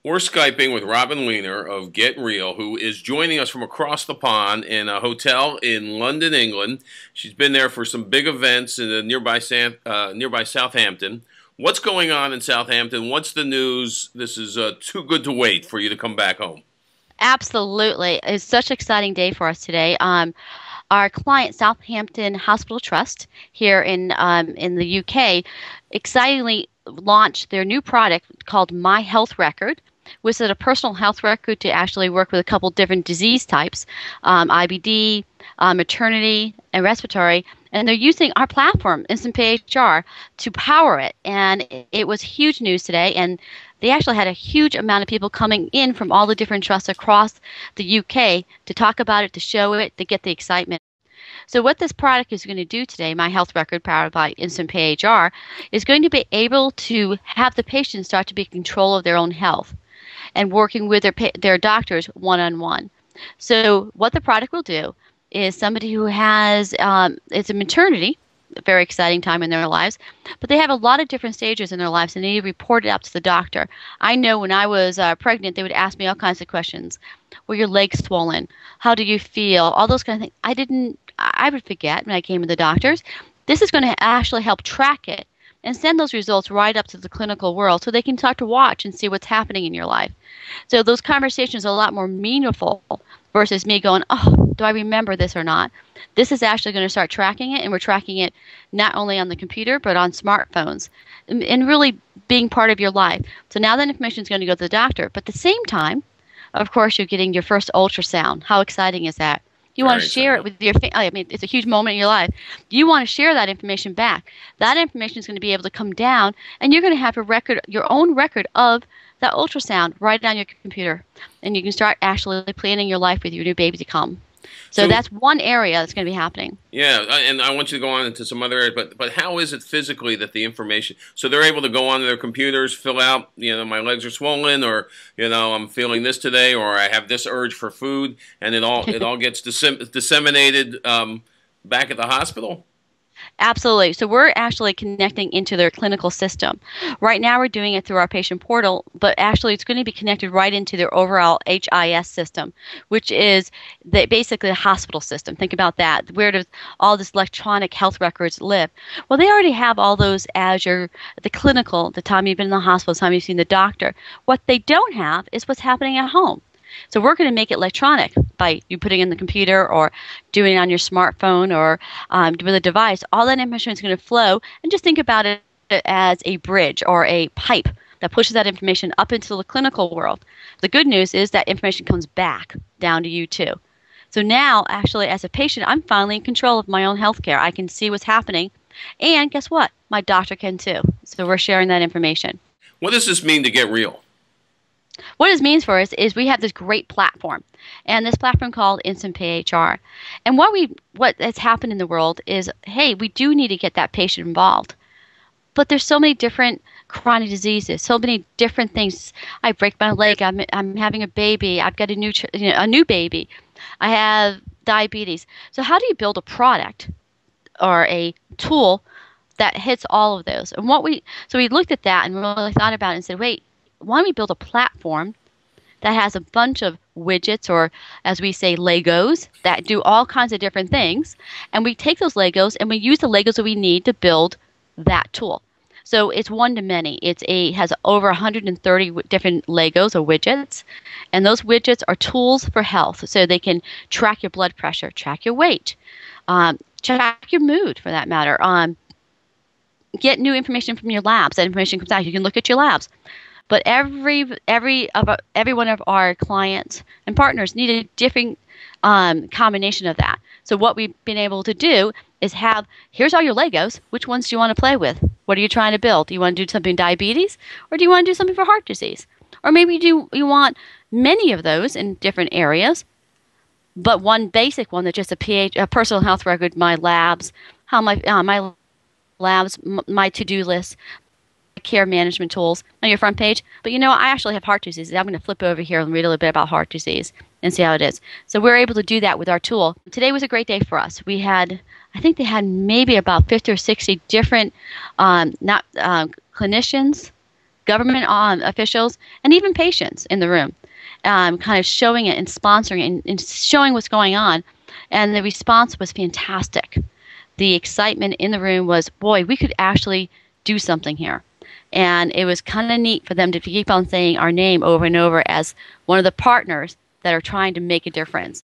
We're Skyping with Robin Wiener of Get Real, who is joining us from across the pond in a hotel in London, England. She's been there for some big events in the nearby Southampton. What's going on in Southampton? What's the news? This is too good to wait for you to come back home. Absolutely. It's such an exciting day for us today. Our client, Southampton Hospital Trust, here in the UK, excitingly launched their new product called My Health Record, which is a personal health record to actually work with a couple different disease types, IBD, maternity, and respiratory. And they're using our platform, Instant PHR, to power it. And it was huge news today. And they actually had a huge amount of people coming in from all the different trusts across the UK to talk about it, to show it, to get the excitement. So what this product is going to do today, My Health Record powered by Instant PHR, is going to be able to have the patient start to be in control of their own health and working with their doctors one-on-one. So what the product will do is somebody who has, it's a maternity, a very exciting time in their lives, but they have a lot of different stages in their lives and they need to report it up to the doctor. I know when I was pregnant, they would ask me all kinds of questions. Were your legs swollen? How do you feel? All those kind of things. I would forget when I came to the doctors. This is going to actually help track it and send those results right up to the clinical world so they can start to watch and see what's happening in your life. So those conversations are a lot more meaningful versus me going, oh, do I remember this or not? This is actually going to start tracking it, and we're tracking it not only on the computer but on smartphones and really being part of your life. So now that information is going to go to the doctor, but at the same time, of course, you're getting your first ultrasound. How exciting is that? You want to share it with your family. I mean, it's a huge moment in your life. You want to share that information back. That information is going to be able to come down, and you're going to have a record, your own record of that ultrasound right on your computer. And you can start actually planning your life with your new baby to come. So that's one area that's going to be happening. Yeah, and I want you to go on into some other areas, but how is it physically that the information, so they're able to go onto their computers, fill out, my legs are swollen, or, I'm feeling this today, or I have this urge for food, and it all gets disseminated back at the hospital? Absolutely. So we're actually connecting into their clinical system. Right now we're doing it through our patient portal, but actually it's going to be connected right into their overall HIS system, which is basically the hospital system. Think about that. Where does all this electronic health records live? Well, they already have all those as the clinical, the time you've been in the hospital, the time you've seen the doctor. What they don't have is what's happening at home. So we're going to make it electronic by you putting it in the computer or doing it on your smartphone or with a device. All that information is going to flow, and just think about it as a bridge or a pipe that pushes that information up into the clinical world. The good news is that information comes back down to you too. So now, actually, as a patient, I'm finally in control of my own health care. I can see what's happening, and guess what? My doctor can too. So we're sharing that information. What does this mean to Get Real? What it means for us is we have this great platform, and this platform called Instant PHR. And what has happened in the world is, hey, we do need to get that patient involved. But there's so many different chronic diseases, so many different things. I break my leg. I'm having a baby. I've got a new baby. I have diabetes. So how do you build a product or a tool that hits all of those? And so we looked at that and really thought about it and said, wait, why don't we build a platform that has a bunch of widgets, or as we say, Legos, that do all kinds of different things, and we take those Legos and we use the Legos that we need to build that tool. So it's one to many. It has over 130 different Legos or widgets, and those widgets are tools for health. So they can track your blood pressure, track your weight, track your mood for that matter, get new information from your labs. That information comes out. You can look at your labs. But every one of our clients and partners need a different combination of that. So what we've been able to do is here's all your Legos. Which ones do you want to play with? What are you trying to build? Do you want to do something diabetes, or do you want to do something for heart disease? Or maybe you want many of those in different areas, but one basic one that's just a personal health record, my labs, my labs, my to-do list, care management tools on your front page. But I actually have heart disease. I'm going to flip over here and read a little bit about heart disease and see how it is. So we're able to do that with our tool. Today was a great day for us. I think they had maybe about 50 or 60 different clinicians, government officials, and even patients in the room, kind of showing it and sponsoring it and showing what's going on. And the response was fantastic. The excitement in the room was, boy, we could actually do something here. And it was kind of neat for them to keep on saying our name over and over as one of the partners that are trying to make a difference.